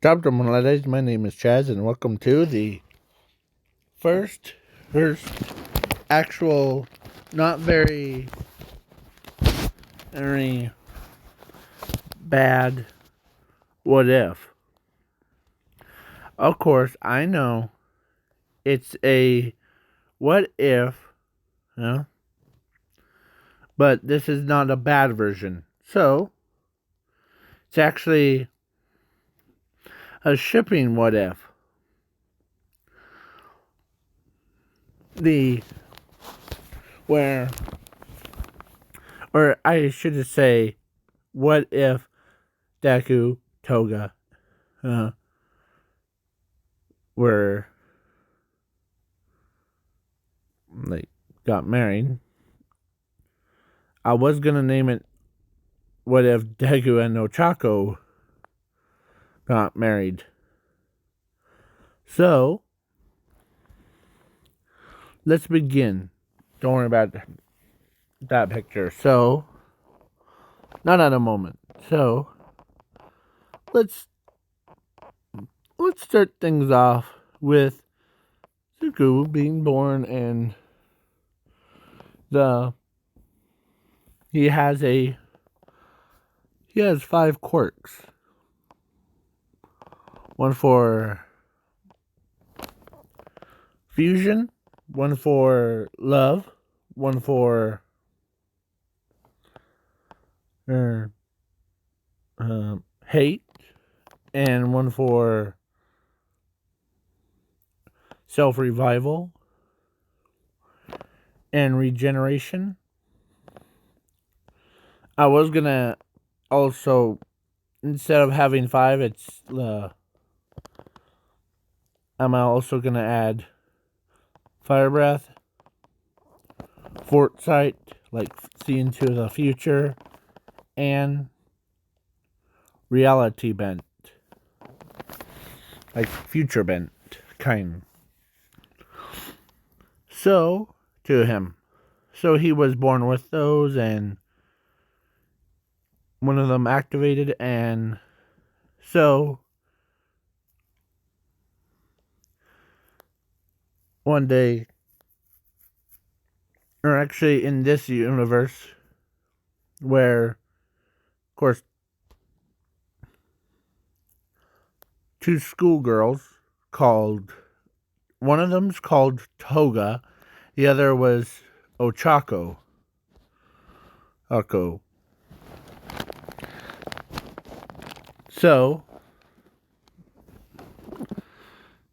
Dr. Monades, my name is Chaz, and welcome to the first actual, not very bad what if. Of course, I know it's a what if, huh? But this is not a bad version. So, it's actually a shipping what if. The, where, or I should say, what if Deku, Toga, were like got married. I was gonna name it what if Deku and Ochako got married. So let's begin. Don't worry about that picture. So not at a moment. So let's start things off with Zuko being born, and the he has 5 quirks. One for fusion, one for love, one for hate, and one for self-revival and regeneration. I was gonna also, instead of having 5, I'm also gonna add fire breath, foresight, like see into the future, and reality bent, like future bent kind. So to him, so he was born with those, and one of them activated, and so one day, or actually in this universe, where, of course, 2 schoolgirls called, one of them's called Toga, the other was Ochako. So,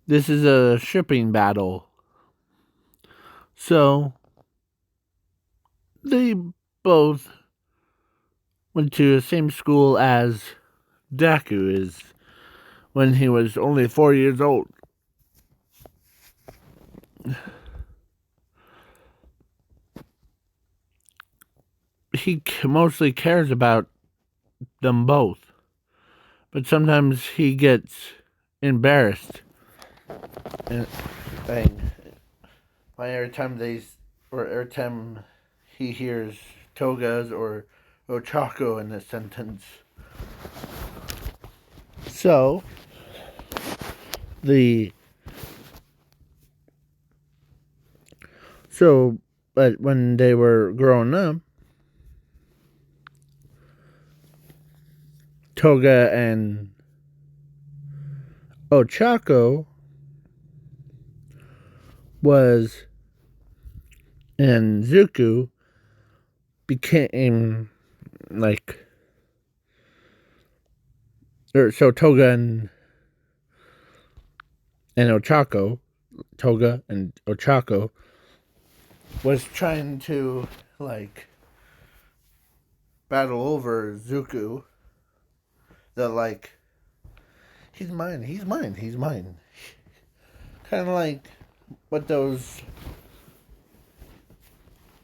this is a shipping battle. So, they both went to the same school as Deku is when he was only 4 years old. He mostly cares about them both, but sometimes he gets embarrassed. And every time he hears Toga's or Ochako in a sentence. So but when they were growing up, Toga and Ochako and Zuko became like, so Toga and Toga and Ochako was trying to like battle over Zuko. The like, he's mine. Kind of like what those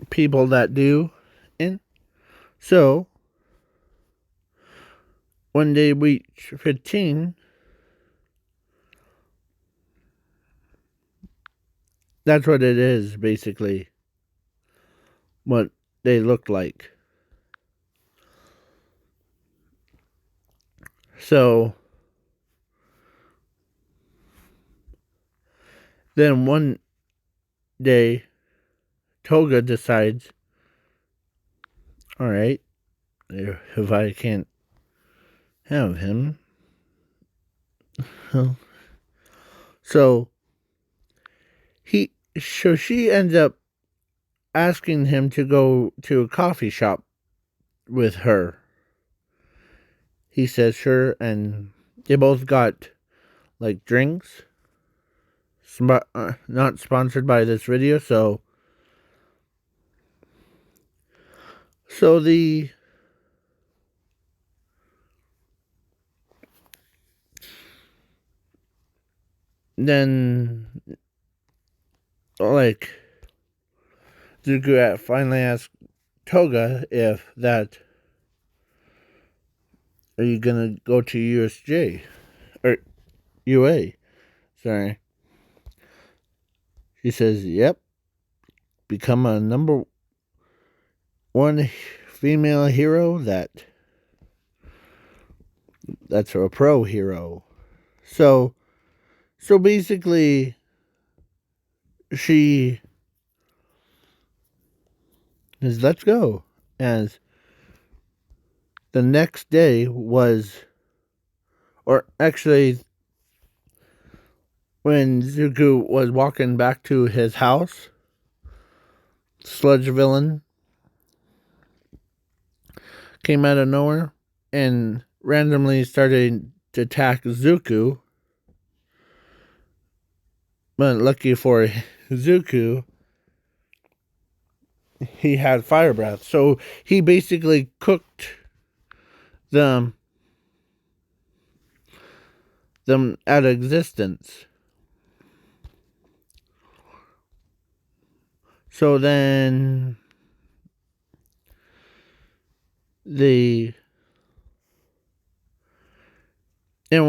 people that do. And so when they reach 15, that's what it is, basically. What they look like. So Then one day, Toga decides, alright, if I can't have him. So she ends up asking him to go to a coffee shop with her. He says sure, and they both got like drinks. Not sponsored by this video, so the then like Zuko finally asked Toga if that, are you gonna go to USJ or UA? Sorry. She says, "Yep, become a number one female hero that's a pro hero." So basically, she is let's go. As the next day was, or actually, when Zuko was walking back to his house, Sludge Villain came out of nowhere and randomly started to attack Zuko. But lucky for Zuko, he had fire breath. So he basically cooked them out of existence. So then and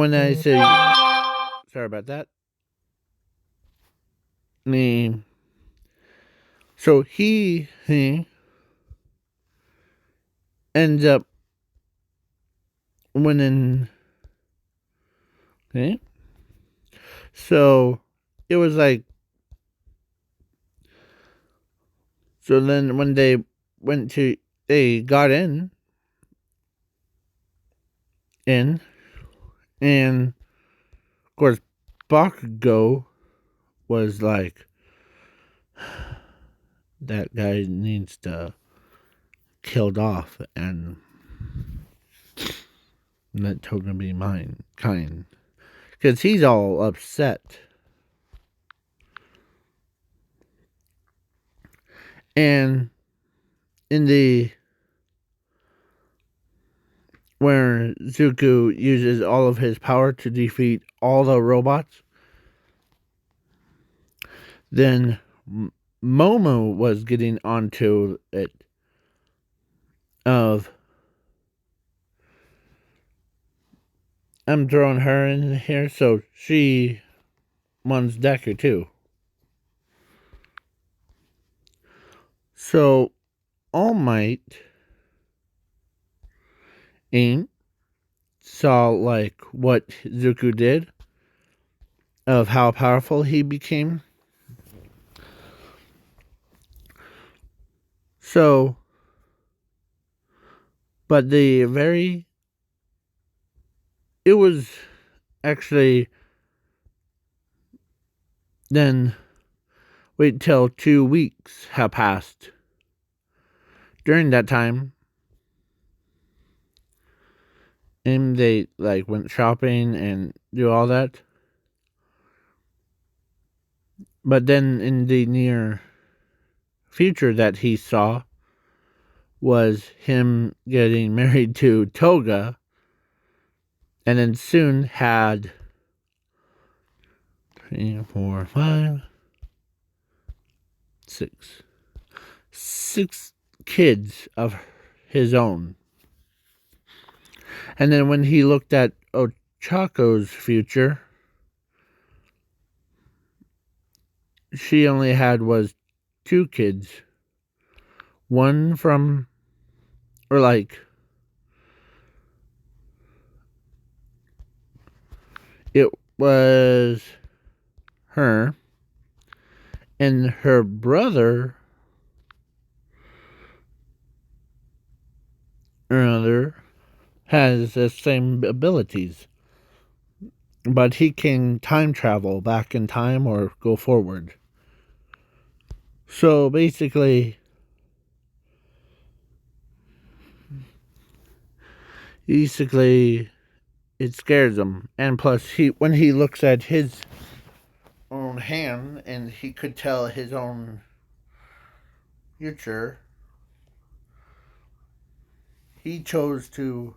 when I say sorry about that. So he ends up winning. Okay. So it was like, so then when they got in, and of course Bakugo was like, that guy needs to killed off and let Toga be mine, kind, because he's all upset. And in where Zuko uses all of his power to defeat all the robots, then Momo was getting onto it of, I'm throwing her in here, so she wants Deku too. So All Might saw like what Zuko did, of how powerful he became. So, but it was actually then wait till 2 weeks have passed. During that time, and they like went shopping and do all that. But then in the near future that he saw was him getting married to Toga, and then soon had 3, 4, 5, 6 kids of his own. And then when he looked at Ochako's future, she only had was 2 kids. One from, or like, it was her, And her brother, rather, has the same abilities, but he can time travel back in time or go forward. So basically, it scares him. And plus, when he looks at his own hand and he could tell his own future, he chose to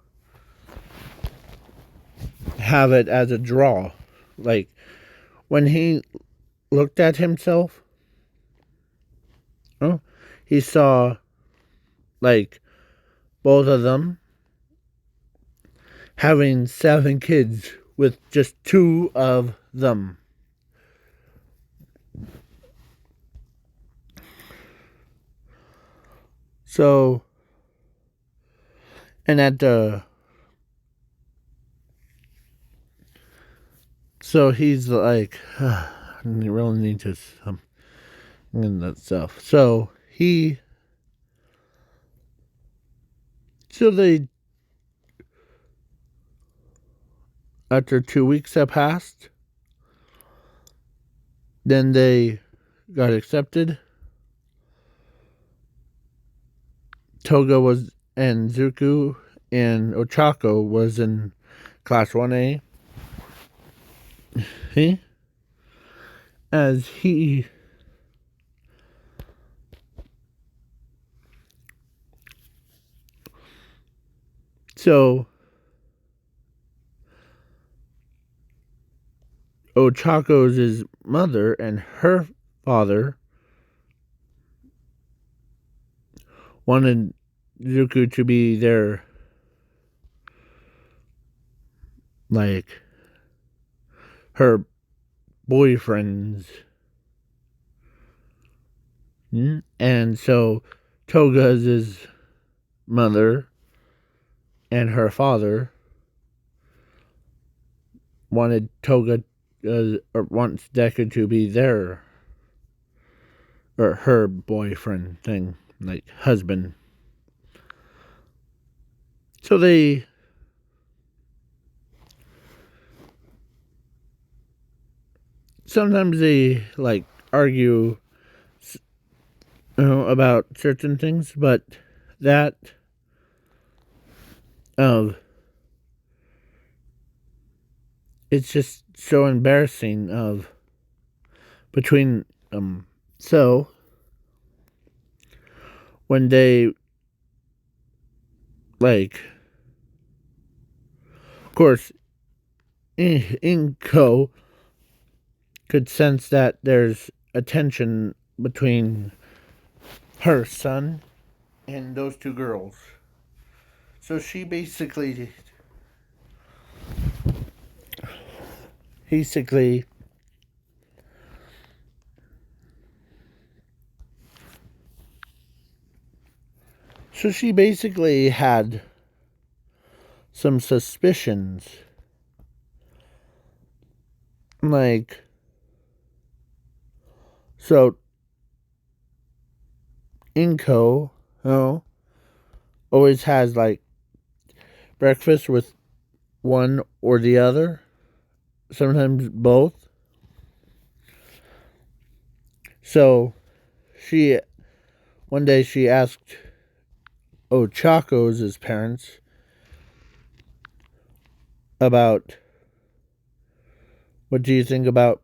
have it as a draw. Like, when he looked at himself, oh, he saw, like, both of them having 7 kids with just 2 of them. So, and at the, so he's like, I really need to, and that stuff. So they, after 2 weeks have passed, then they got accepted. Toga was, and Zuko and Ochako was in class 1A. As he so Ochako's his mother and her father wanted Zuko to be their, like, her boyfriends. And so Toga's his mother and her father wanted or wants Deku to be their, or her boyfriend thing, like husband. So they sometimes like argue, about certain things, but that of it's just so embarrassing of between so when they, like, of course, Inko could sense that there's a tension between her son and those 2 girls. So she basically had some suspicions, like, so Inko, always has, like, breakfast with one or the other, sometimes both. So one day she asked Ochako's his parents about, what do you think about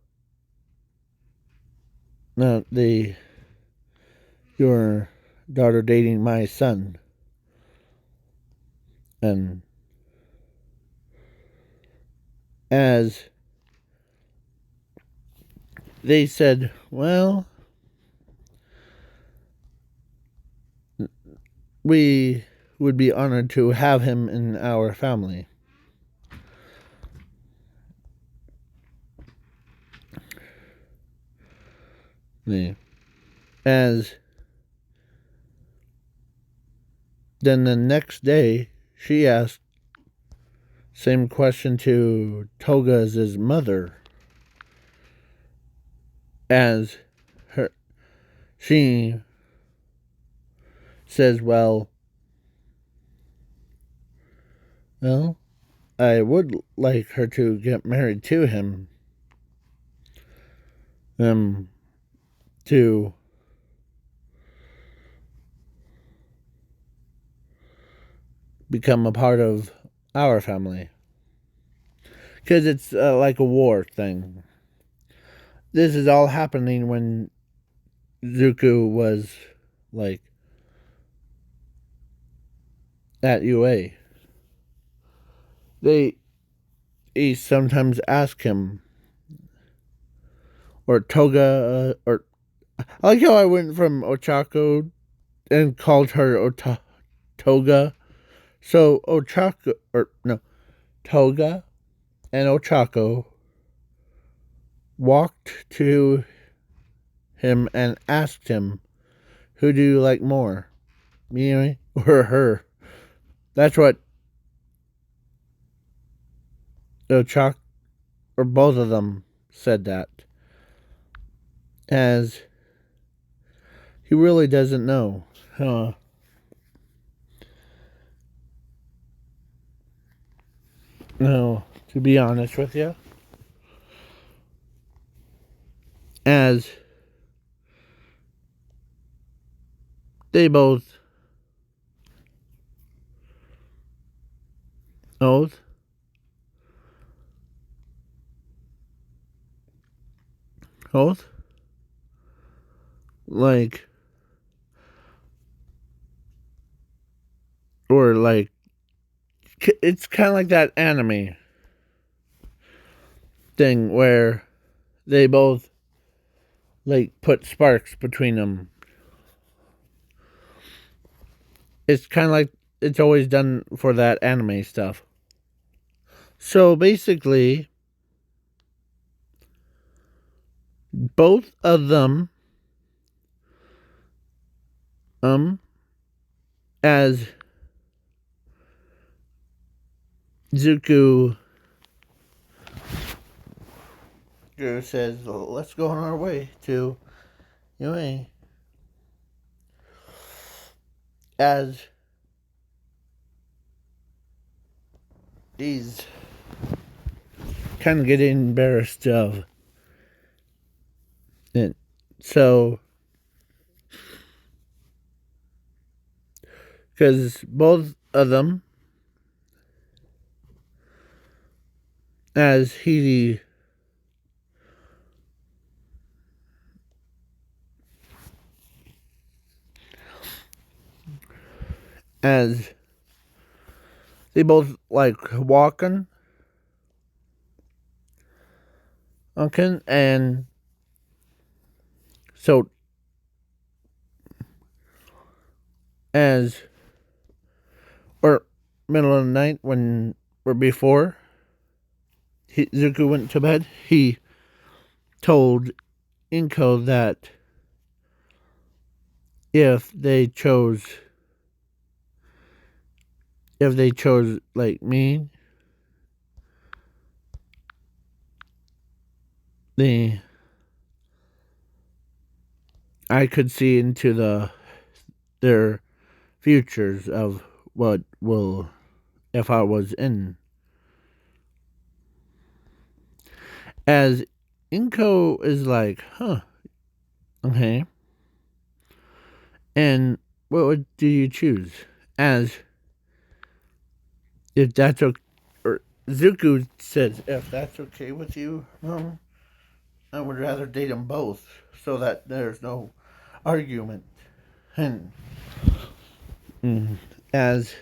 your daughter dating my son? And as they said, well, we would be honored to have him in our family. As then the next day, she asked same question to Toga's mother, as she says, well, I would like her to get married to him, to become a part of our family. Because it's like a war thing. This is all happening when Zuko was, like, at UA. He sometimes ask him, or Toga, or I like how I went from Ochako and called her Toga. So Ochako, or no, Toga and Ochako walked to him and asked him, "Who do you like more, me or her?" That's what Ochako, or both of them, said that, as he really doesn't know. No, to be honest with you, as they both oath oath like, or like, it's kind of like that anime thing where they both, like, put sparks between them. It's kind of like it's always done for that anime stuff. So basically, both of them, as Zuko says, well, let's go on our way to UA. As he's kind of getting embarrassed of it. So, because both of them, as he as they both, like, walking, and so as, or middle of the night, when, or before Zuko went to bed, he told Inko that if they chose, like, me, I could see into their futures of what will, if I was in. As Inko is like, huh, okay. And what do you choose? As if that's okay, or Zuko says, if that's okay with you, I would rather date them both so that there's no argument. And as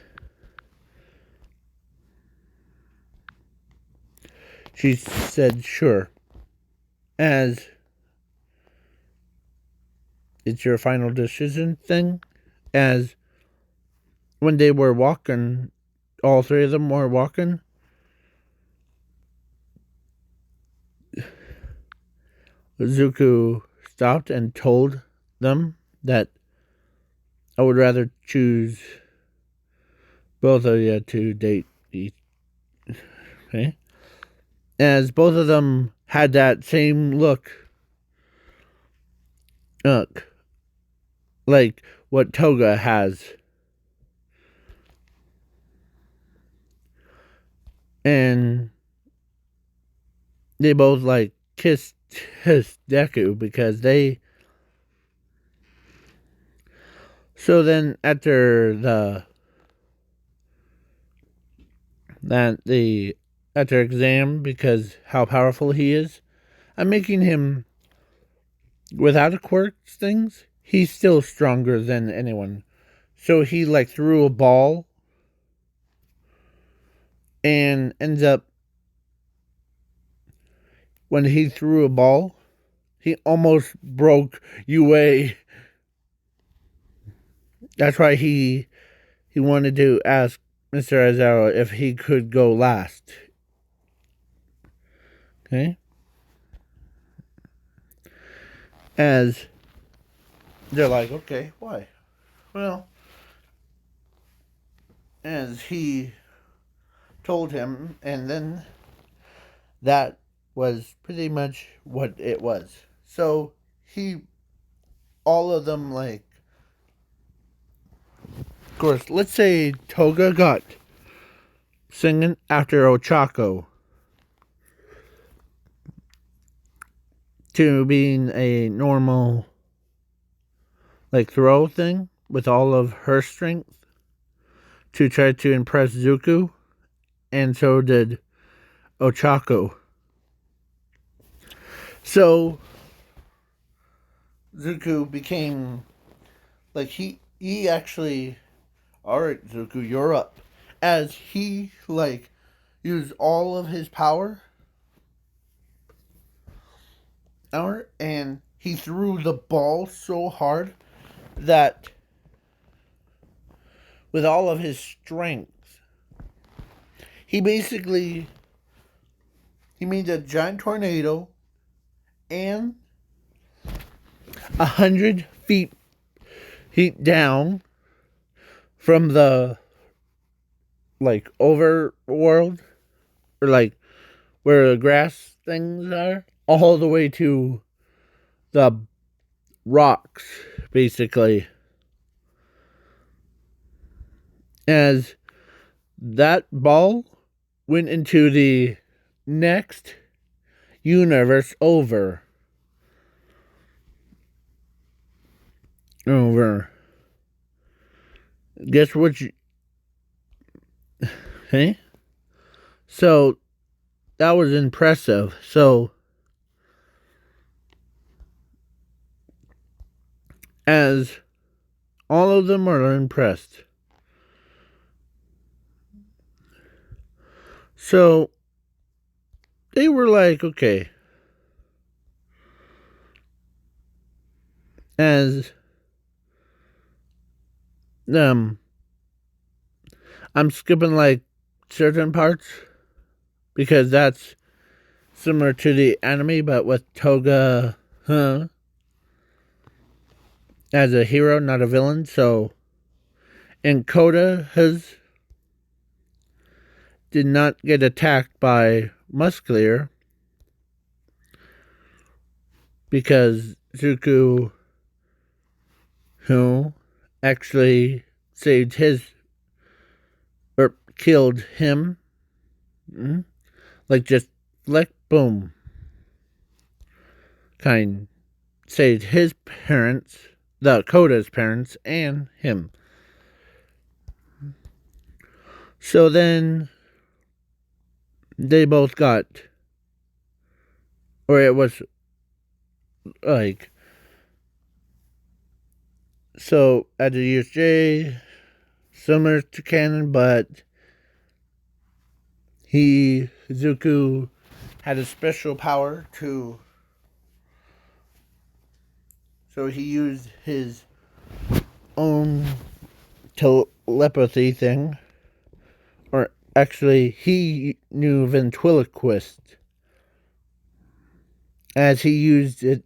she said, sure. As it's your final decision thing. As when they were walking, all three of them were walking, Zuko stopped and told them that I would rather choose both of you to date each. Okay? As both of them had that same look like what Toga has. And they both like kissed his Deku because they. So then after after exam, because how powerful he is, I'm making him without a quirks things. He's still stronger than anyone. So he like threw a ball and ends up when he threw a ball, he almost broke UA. That's why he wanted to ask Mr. Aizawa if he could go last. Okay? As they're like, okay, why? Well, as he told him, and then that was pretty much what it was. So all of them, like, of course, let's say Toga got singing after Ochako to being a normal, like, throw thing with all of her strength to try to impress Zuko, and so did Ochako. So Zuko became like he actually, alright Zuko, you're up. As he like used all of his power and he threw the ball so hard that with all of his strength he basically made a giant tornado and 100 feet down from the like overworld or like where the grass things are all the way to the rocks basically, as that ball went into the next universe over. Guess what? Hey? So that was impressive. So as all of them are impressed. So they were like, okay. As I'm skipping like certain parts because that's similar to the anime, but with Toga as a hero, not a villain. So, and Koda did not get attacked by Musclear because Zuko, who actually saved his or killed him, like just like boom, kind saved his parents, the Koda's parents, and him. So then they both got, or it was like, so at the USJ, similar to canon, but Zuko had a special power to, so he used his own telepathy thing, or actually he knew ventriloquist, as he used it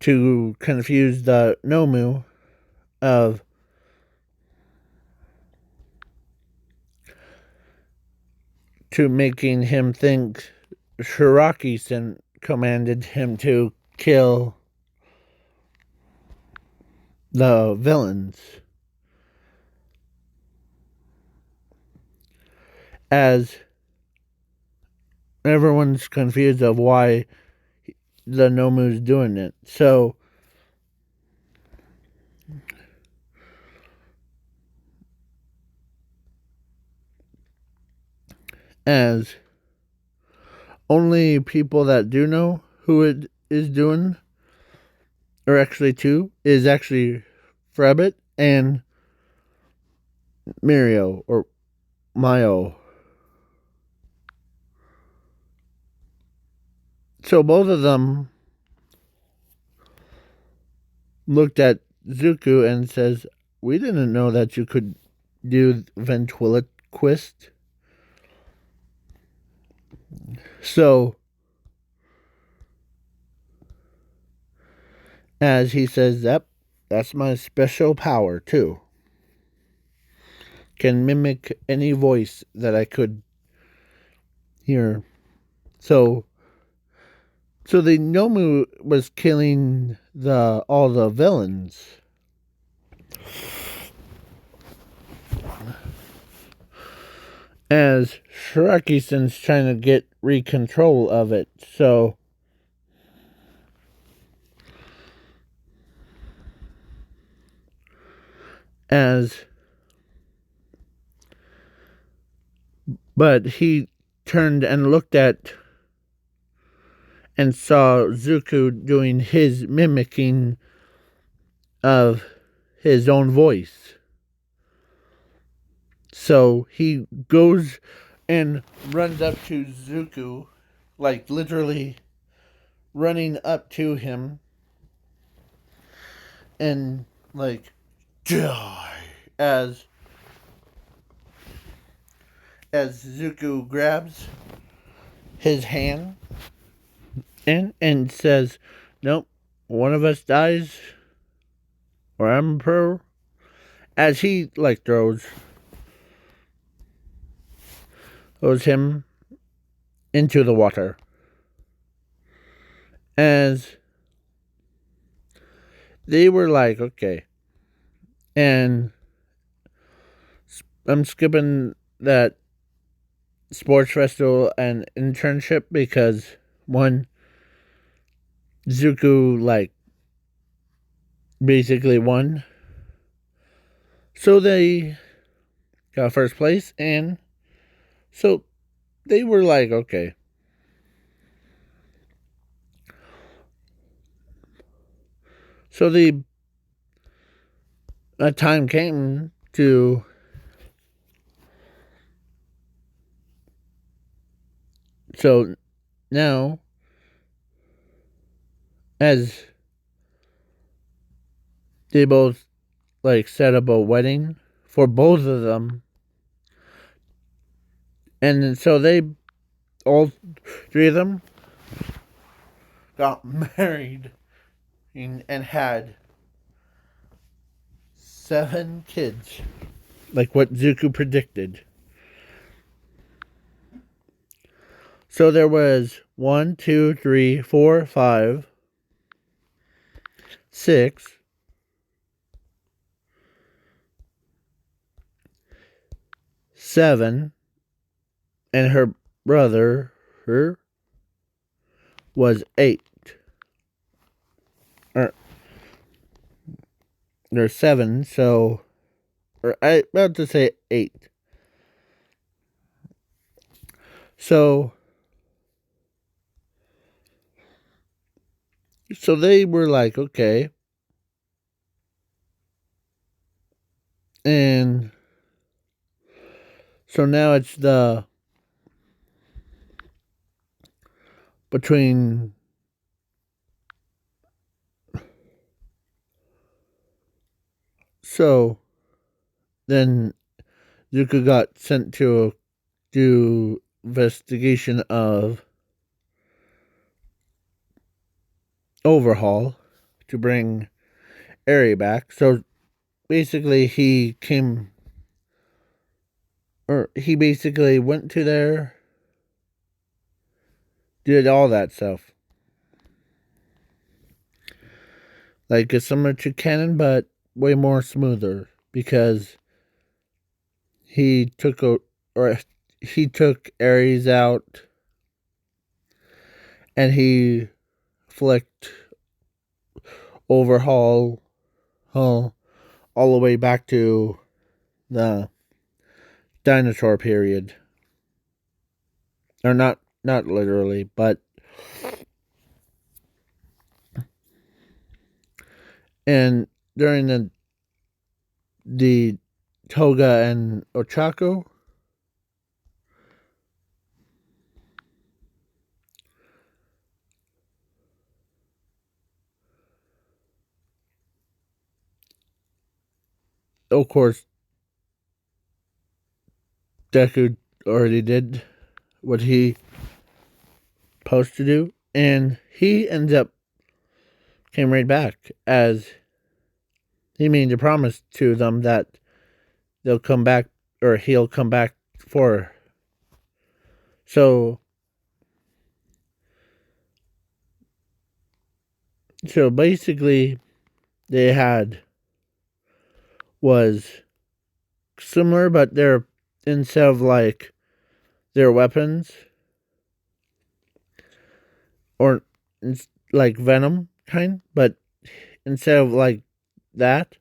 to confuse the Nomu of to making him think Shiraki commanded him to kill the villains. As everyone's confused of why the Nomu's doing it. So as only people that do know who it is doing, or actually two, is actually Frabbit and Mirio or Mayo. So both of them looked at Zuko and says, "We didn't know that you could do ventriloquist." So as he says, "Yep, that's my special power too. Can mimic any voice that I could hear." So the Nomu was killing all the villains. As Shirakisan's trying to get control of it. So as but he turned and looked at and saw Zuko doing his mimicking of his own voice. So he goes and runs up to Zuko, like literally running up to him and like die as Zuko grabs his hand and says, "Nope, one of us dies or Emperor," as he like throws him into the water. As they were like, okay. And I'm skipping that sports festival and internship because one, Zuko like basically won. So they got first place, and so they were like, okay. So the a time came to so now as they both like set up a wedding for both of them, and so they all three of them got married and had 7 kids, like what Zuko predicted. So there was 1, 2, 3, 4, 5, 6, 7, and her brother, was 8. Or there's 7, so or I about to say 8. So they were like, okay. And so now it's the between so then Zuko got sent to do investigation of overhaul to bring Eri back. So basically he basically went to there, did all that stuff. Like it's similar to canon, but way more smoother because he took he took Ares out and he flicked overhaul all the way back to the dinosaur period. Or not literally, but and during the Toga and Ochako, of course, Deku already did what he supposed to do, and he ends up came right back as he made a promise to them that they'll come back or he'll come back for. So basically they had was similar, but they're instead of like their weapons or like Venom kind, but instead of like that,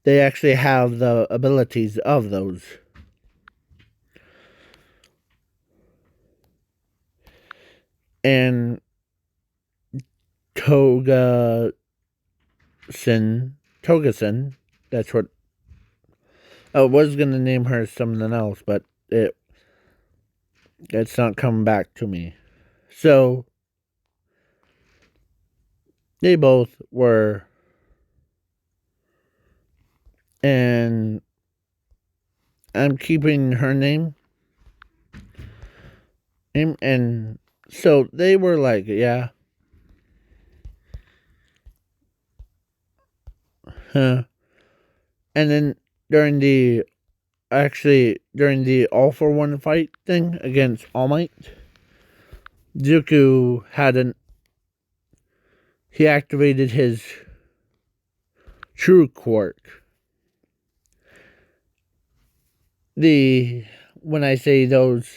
they actually have the abilities of those. And Togasen, that's what I was gonna name her something else, but it's not coming back to me. So they both were, and I'm keeping her name. And so they were like, yeah, huh. And then during the during the All for One fight thing against All Might, Zuko he activated his true quirk. When I say those,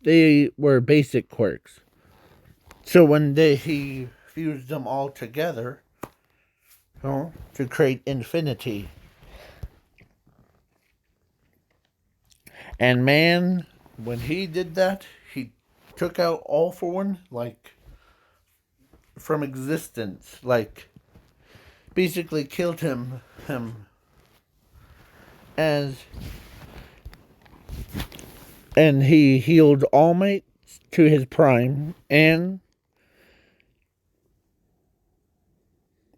they were basic quirks. So when he fused them all together, to create infinity. And man, when he did that, he took out All for One, like, from existence. Like, basically killed him as and he healed All Might to his prime, and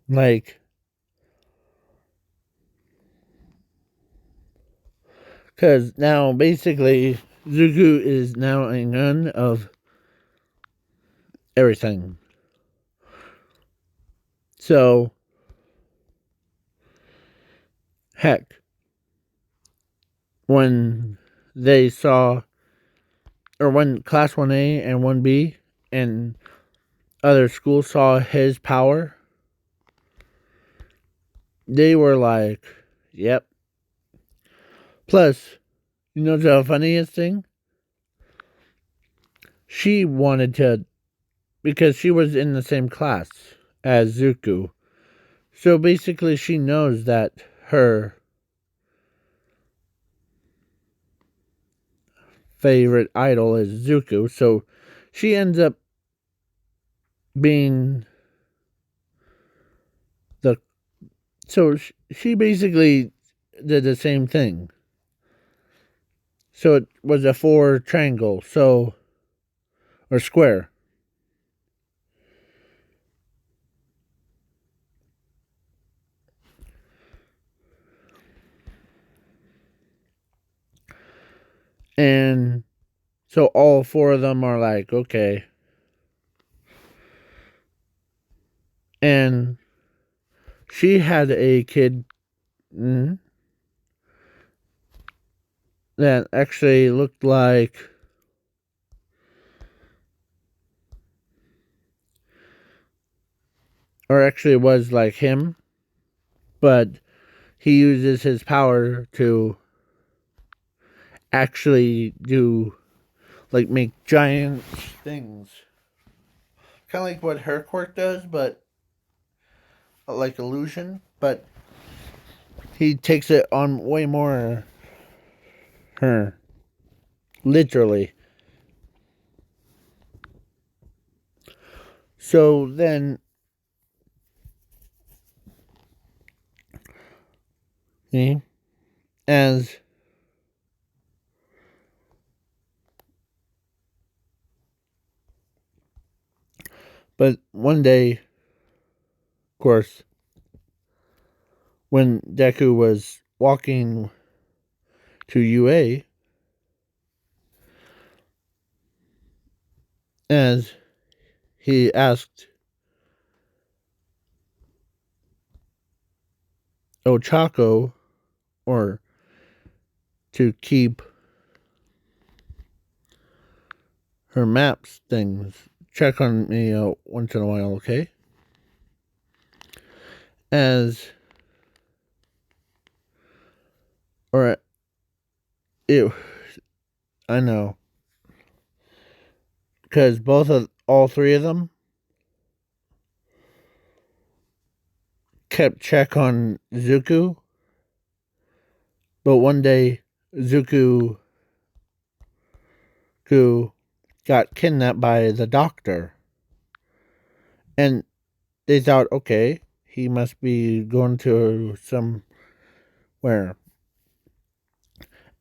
like, because now basically Zuko is now a nun of everything. So heck, when they saw, or when Class 1A and 1B and other schools saw his power, they were like, yep. Plus, you know the funniest thing? She wanted to, because she was in the same class as Zuko. So basically, she knows that her favorite idol is Zuko. So she ends up being the. So she basically did the same thing. So it was a 4 triangle, or square. And so all 4 of them are like, okay. And she had a kid that actually looked like, or actually was like him, but he uses his power to actually do, like, make giant things. Kind of like what her quirk does, but like illusion. But he takes it on way more her. Literally. So then, as but one day, of course, when Deku was walking to UA, as he asked Ochako, or to keep her maps things, check on me once in a while, okay? As or it, I know, because all three of them kept check on Zuko, but one day Zuko who got kidnapped by the doctor, and they thought, okay, he must be going to somewhere.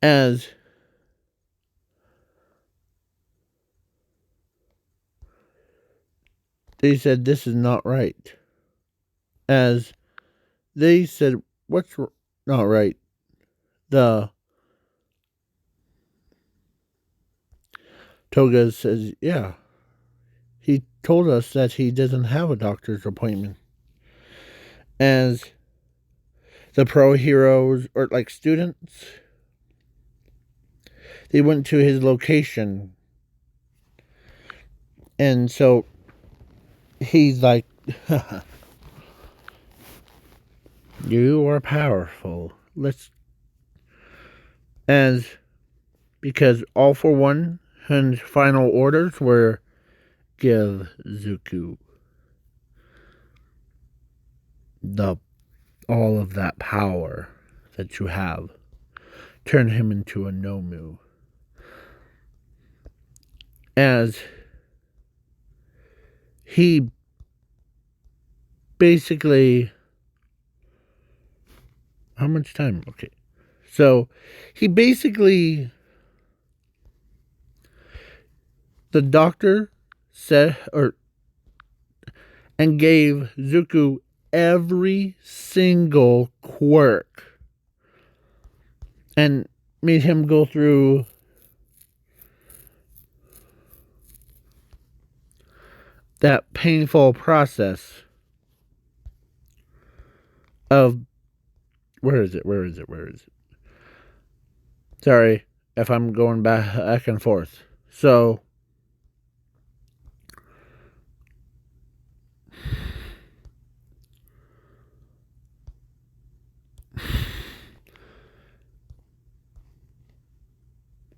As they said, this is not right. As they said, what's not right? The Toga says, yeah, he told us that he doesn't have a doctor's appointment. As the pro heroes, or like students, they went to his location. And so he's like, you are powerful. Because all for one, his final orders were give Zuko all of that power that you have. Turn him into a Nomu. As he basically... How much time? Okay. So, he basically... The doctor said... and gave Zuko every single quirk. And made him go through... that painful process of... Where is it? Sorry if I'm going back and forth. So,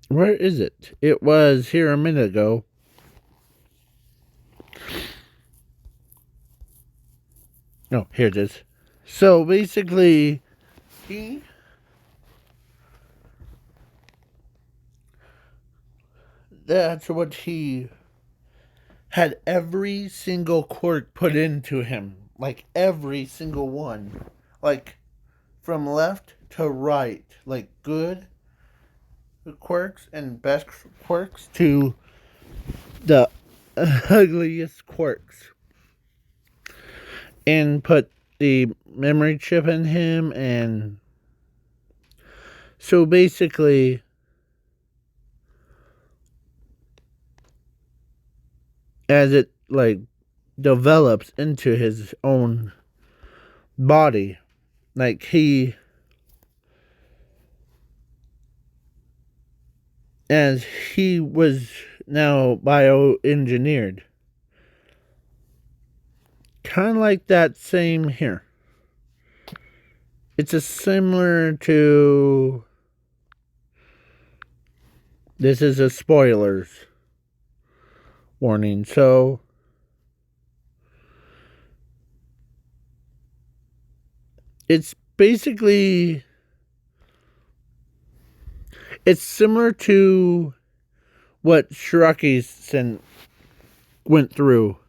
where is it? It was here a minute ago. No, here it is. So basically, that's what he had every single quirk put into him. Like every single one. Like from left to right. Like good quirks and best quirks to the ugliest quirks. And put the memory chip in him, and so basically as it like develops into his own body, like as he was now bioengineered, kind of like that same here. it's a similar to. This is a spoilers warning. So it's basically it's similar to what Shiraki went through.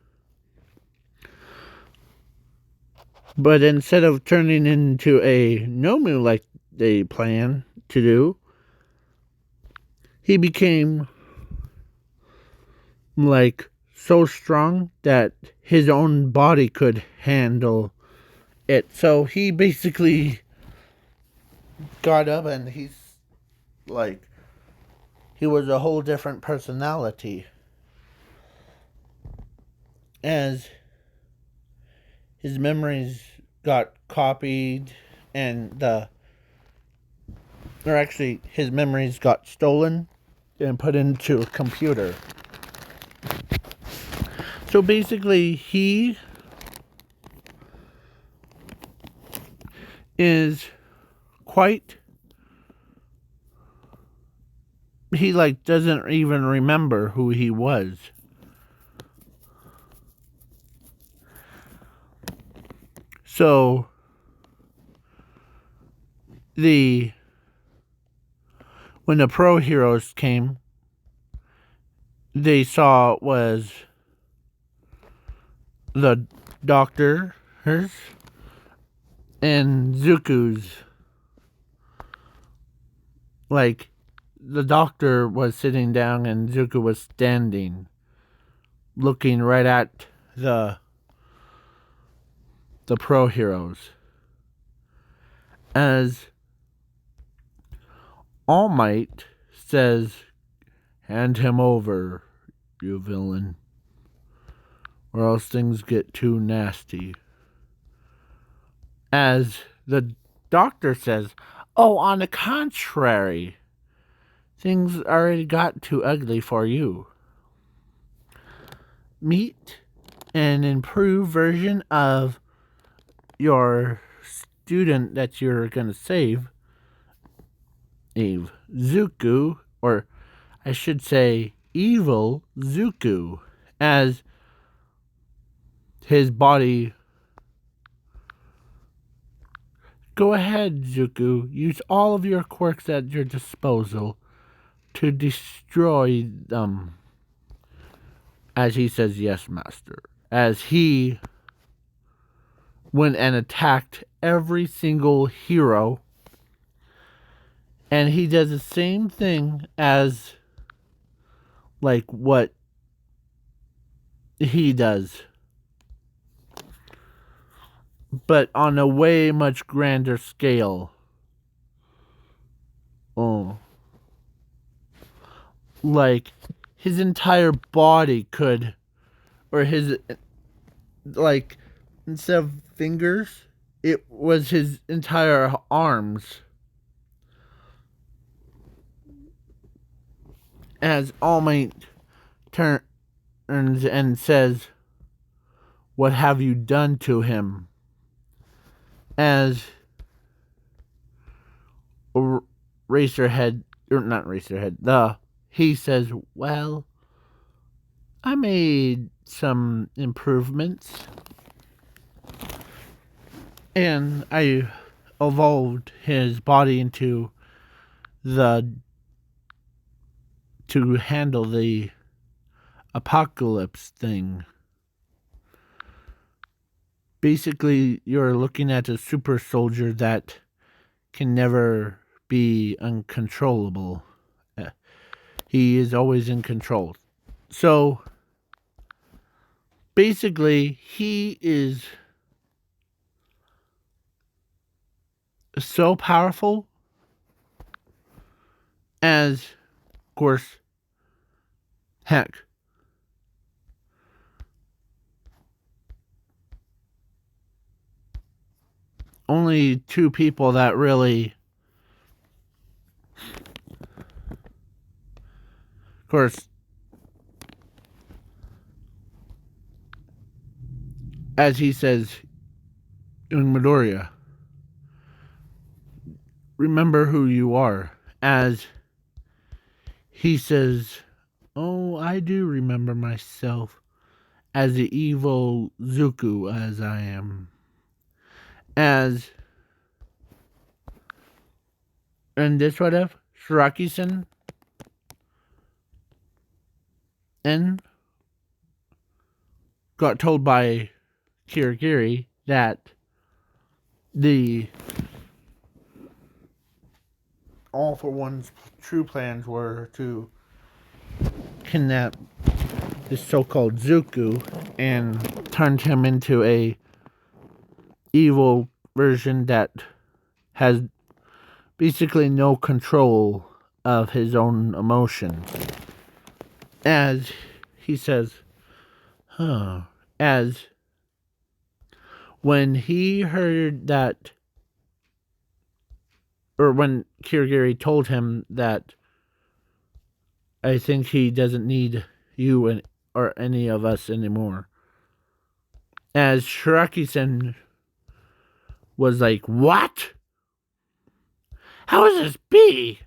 But instead of turning into a Nomu like they plan to do, he became like so strong that his own body could handle it. So he basically got up and he's like, he was a whole different personality. As his memories got copied and his memories got stolen and put into a computer. So basically, he is quite. He like doesn't even remember who he was. So when the pro heroes came, they saw was the doctors and Zuku's. Like, the doctor was sitting down and Zuku was standing, looking right at the pro heroes. As All Might says, "Hand him over, you villain, or else things get too nasty." As the doctor says, "Oh, on the contrary, things already got too ugly for you. Meet an improved version of your student that you're going to save, Zuku, or I should say evil Zuku," as his body. "Go ahead, Zuku. Use all of your quirks at your disposal to destroy them." As he says, "Yes, master." As he went and attacked every single hero. And he does the same thing as like what he does, but on a way much grander scale. Oh. Like, his entire body could, or his, like, instead of fingers, it was his entire arms. As All Might turns and says, "What have you done to him?" As Racerhead, or not Racerhead, he says, "Well, I made some improvements, and I evolved his body into to handle the apocalypse thing." Basically, you're looking at a super soldier that can never be uncontrollable. He is always in control. So, basically, he is so powerful as, of course, heck, only two people that really, of course, as he says in Midoriya, remember who you are. As he says, oh, I do remember myself as the evil Zuku as I am. As and this what if Shiraki-san and got told by Kirigiri that the All for One's true plans were to kidnap this so-called Zuku and turned him into a evil version that has basically no control of his own emotions. As he says, as when he heard that, or when Kirigiri told him that I think he doesn't need you or any of us anymore. As Shiraki-san was like, what? How does this be?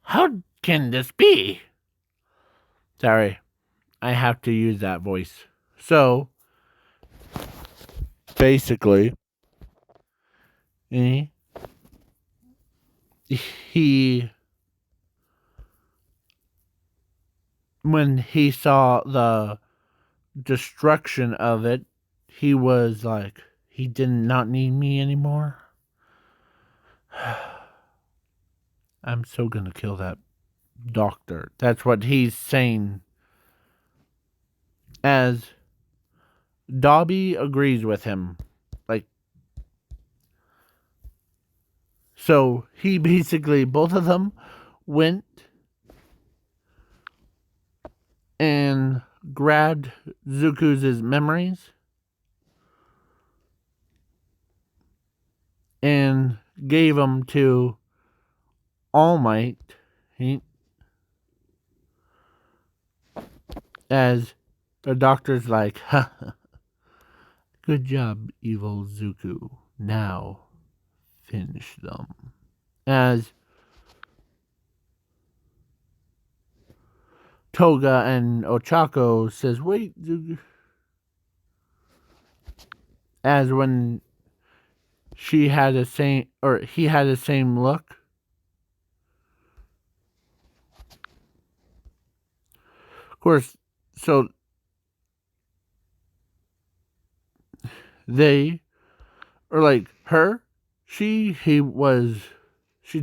How can this be? Sorry, I have to use that voice. So, basically, he when he saw the destruction of it, he was like, he did not need me anymore. I'm so gonna kill that doctor. That's what he's saying. As Dobby agrees with him. Like, so he basically, both of them went and grabbed Zuku's memories and gave them to All Might. As the doctor's like, good job, evil Zuku. Now, finish them. As Toga and Ochako says, wait, Zuku. As when she had the same, or he had the same look. Of course, so they, or like her, she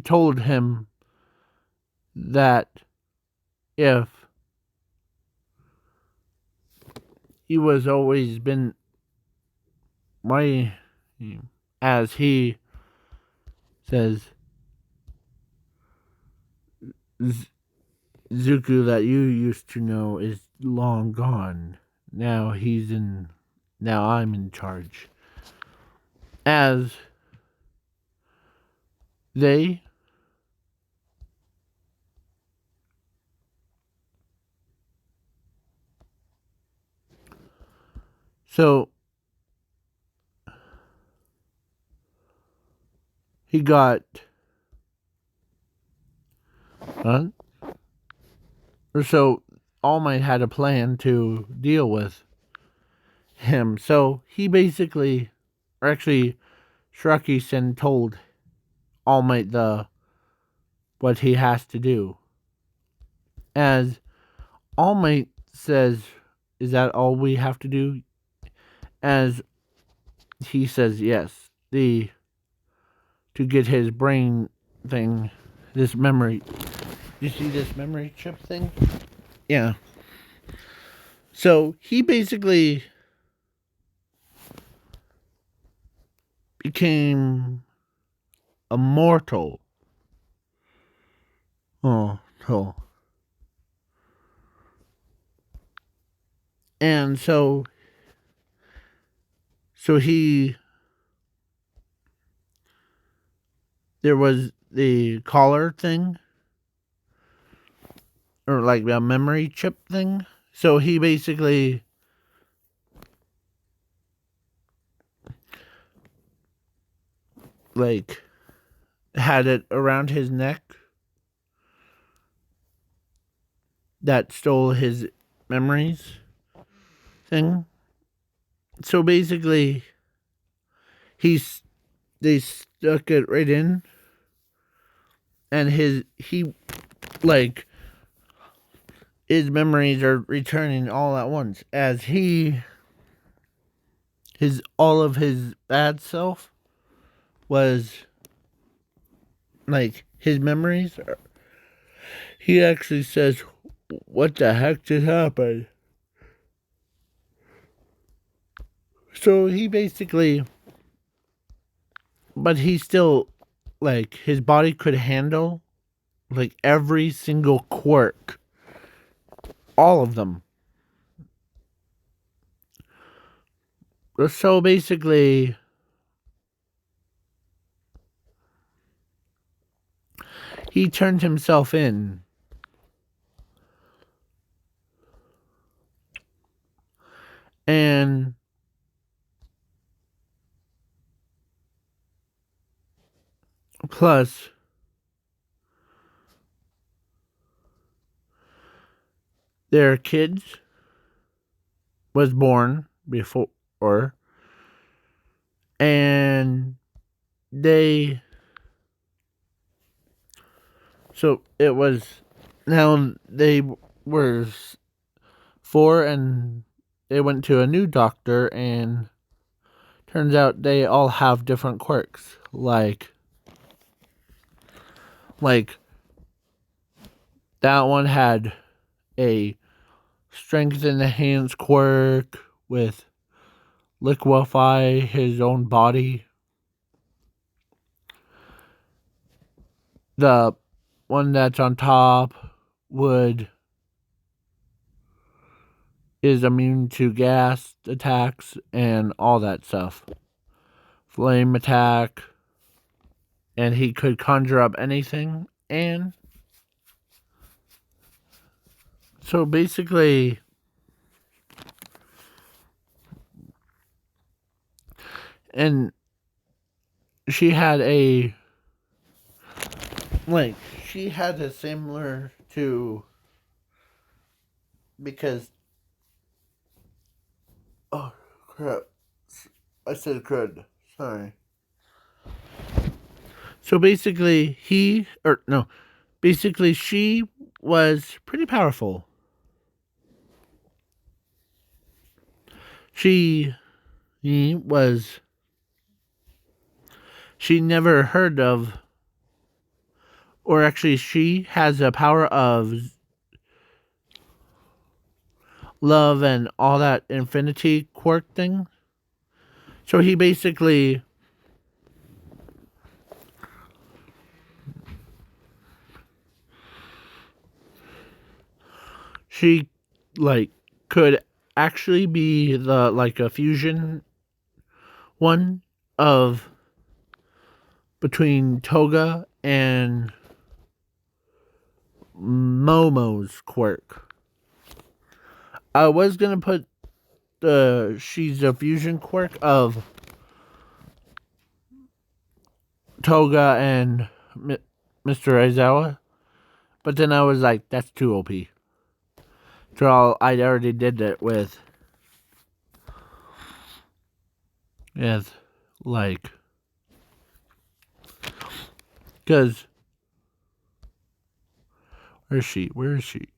told him that if he was always been as he says, Zuku that you used to know is long gone. Now I'm in charge. As they so he got or so All Might had a plan to deal with him. So he basically, or actually, Shiraki-sen told All Might what he has to do. As All Might says, is that all we have to do? As he says, yes. To get his brain thing, this memory. You see this memory chip thing? Yeah. So he basically became immortal. Oh. And so there was the collar thing, or like a memory chip thing. So he basically like had it around his neck that stole his memories thing. So basically, he's they stuck it right in, and he like his memories are returning all at once as his all of his bad self was like his memories. He actually says, "What the heck just happened?" So he basically, but he still like his body could handle like every single quirk, all of them. So basically, he turned himself in. And plus, their kids was born before, and they so it was now they were four, and they went to a new doctor, and turns out they all have different quirks, like that one had a strength in the hands quirk with liquefy his own body. The one that's on top would is immune to gas attacks and all that stuff. Flame attack, and he could conjure up anything. And so basically, and she had a like she had a similar to because oh crap, I said crud, sorry. So basically basically she was pretty powerful. She was she never heard of, or actually she has a power of love and all that infinity quirk thing. So he basically she like could actually be the like a fusion one of between Toga and Momo's quirk. I was gonna put she's a fusion quirk of Toga and Mr. Aizawa, but then I was like, that's too OP. So I already did it with like, because where is she? Where is she?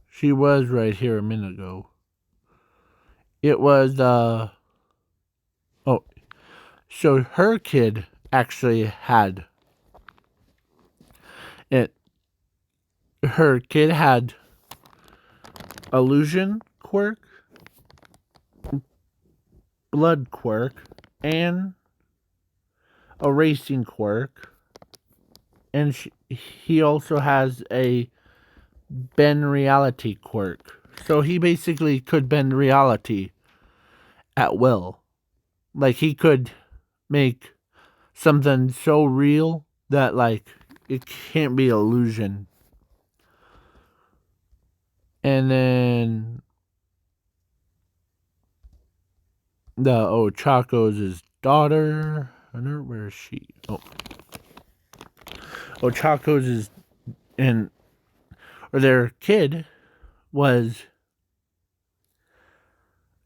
She was right here a minute ago. It was oh, so her kid actually had it. Her kid had illusion quirk, blood quirk, and a racing quirk, and he also has a bend reality quirk. So he basically could bend reality at will. Like he could make something so real that like it can't be illusion. And then the Chaco's his daughter. Hunter, where is she? Oh. Ochakos is or their kid was,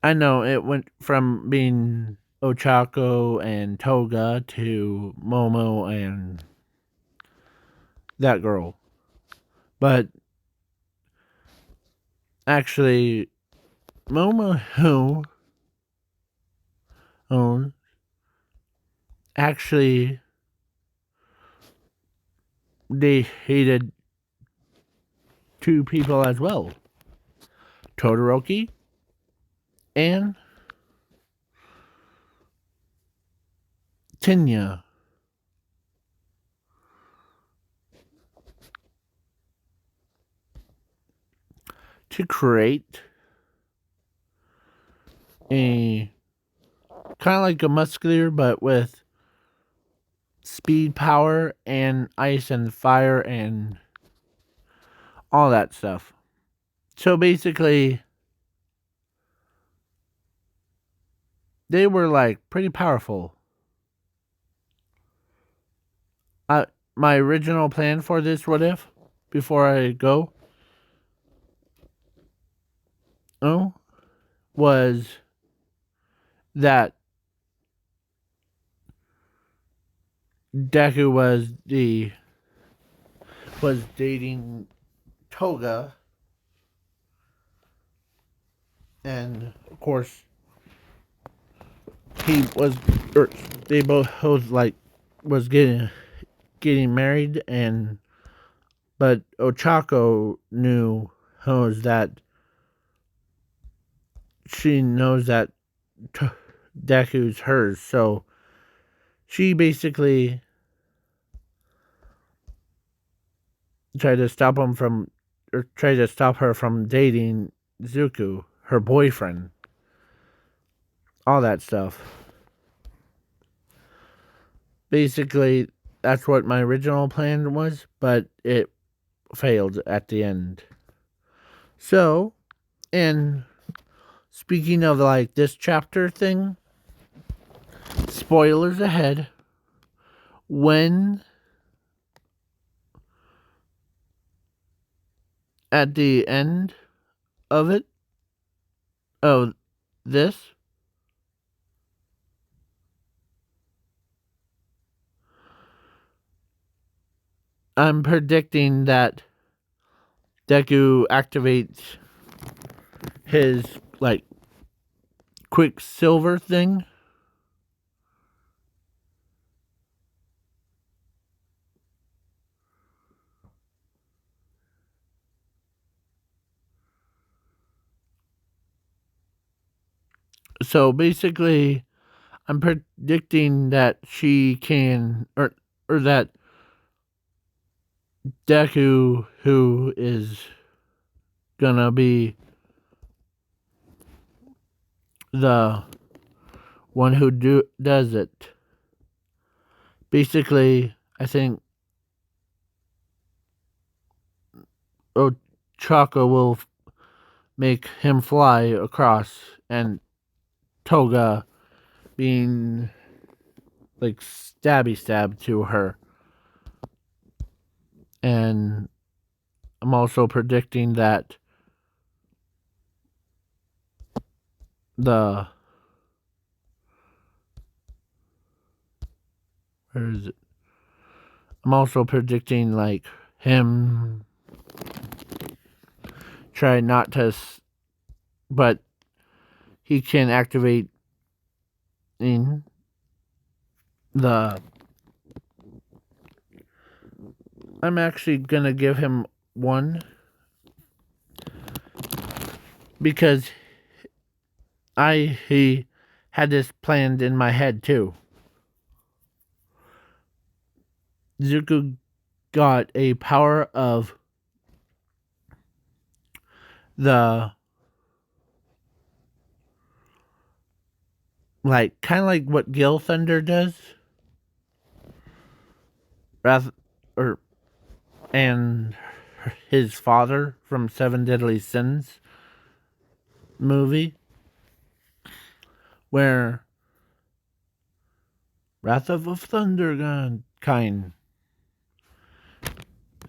I know it went from being Ochako and Toga to Momo and that girl. But actually, Momo who actually they hated two people as well. Todoroki and Tenya. To create a kind of like a muscular but with speed, power, and ice and fire and all that stuff. So basically, they were like pretty powerful. My original plan for this what if, before I go, was that Deku was dating Toga, and of course he was, or they both like was getting married, and but Ochako knows that she knows that Deku's hers, so she basically tried to stop her from dating Zuko, her boyfriend. All that stuff. Basically, that's what my original plan was, but it failed at the end. So, and speaking of like this chapter thing, spoilers ahead, when at the end of it, oh, this, I'm predicting that Deku activates his like Quicksilver thing. So basically, I'm predicting that she can, or that Deku, who is gonna be the one who does it. Basically, I think Ochaka will make him fly across, and Toga being like stab to her. And I'm also predicting that where is it? I'm also predicting like him try not to, but he can activate in the. I'm actually gonna give him one because he had this planned in my head too. Zuko got a power of the like kind of like what Gil Thunder does, and his father from Seven Deadly Sins movie, where Wrath of a Thunder kind.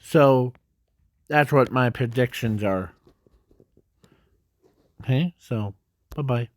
So that's what my predictions are. Okay, so bye-bye.